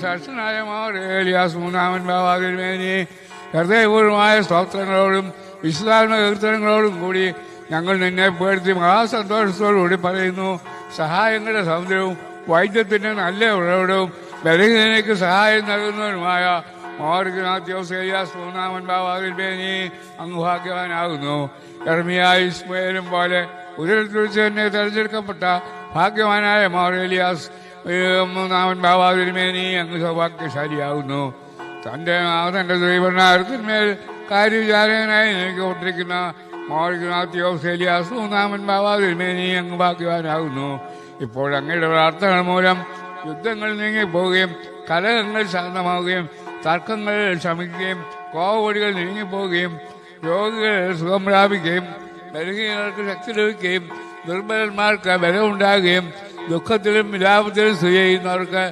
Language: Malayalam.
സാക്ഷനായ മാറിയാസ് മൂന്നാമൻ ബാവാതിരുമേനി ഹൃദയപൂർവമായ സ്തോത്രങ്ങളോടും വിശുദ്ധാത്മ കീർത്തനങ്ങളോടും കൂടി ഞങ്ങൾ നിന്നെ പേഴ്ത്തി മഹാസന്തോഷത്തോടുകൂടി പറയുന്നു. സഹായങ്ങളുടെ സമുദ്രവും വൈദ്യത്തിന്റെ നല്ല ഉറവിടവും ബലഹീനതയ്ക്ക് സഹായം നൽകുന്നവരുമായ മോർഗനാത്യോസേയാസ് മൂന്നാമൻ ബാവാതിരുമേനി അങ്ങ് ഭാഗ്യവാനാകുന്നു. യർമിയാ ഇസ്മയേലും പോലെ ഉദരത്തിൽ വെച്ച് തന്നെ തെരഞ്ഞെടുക്കപ്പെട്ട ഭാഗ്യവാനായ മോറേലിയാസ് മൂന്നാമൻ ബാവാതിരുമേനി അങ്ങ് സൗഭാഗ്യശാലിയാകുന്നു. തന്റെ ദൈവനാരത്തിന്മേൽ കാര്യവിചാരകനായി നിയമിക്കപ്പെട്ടിരിക്കുന്ന മോർഗനാത്യോസേലിയാസ് മൂന്നാമൻ ബാവാതിരുമേനി അങ്ങ് ഭാഗ്യവാനാകുന്നു. ഇപ്പോൾ അങ്ങയുടെ പ്രാർത്ഥനകൾ മൂലം യുദ്ധങ്ങൾ നീങ്ങിപ്പോവുകയും കലഹങ്ങൾ ശാന്തമാവുകയും തർക്കങ്ങൾ ശമിക്കുകയും കോപടികൾ നീങ്ങിപ്പോവുകയും രോഗികൾ സുഖം പ്രാപിക്കുകയും ബലഹീനർക്ക് ശക്തി ലഭിക്കുകയും ദുർബലന്മാർക്ക് ബലമുണ്ടാകുകയും ദുഃഖത്തിലും വിലാപത്തിലും സ്ഥിതി ചെയ്യുന്നവർക്ക്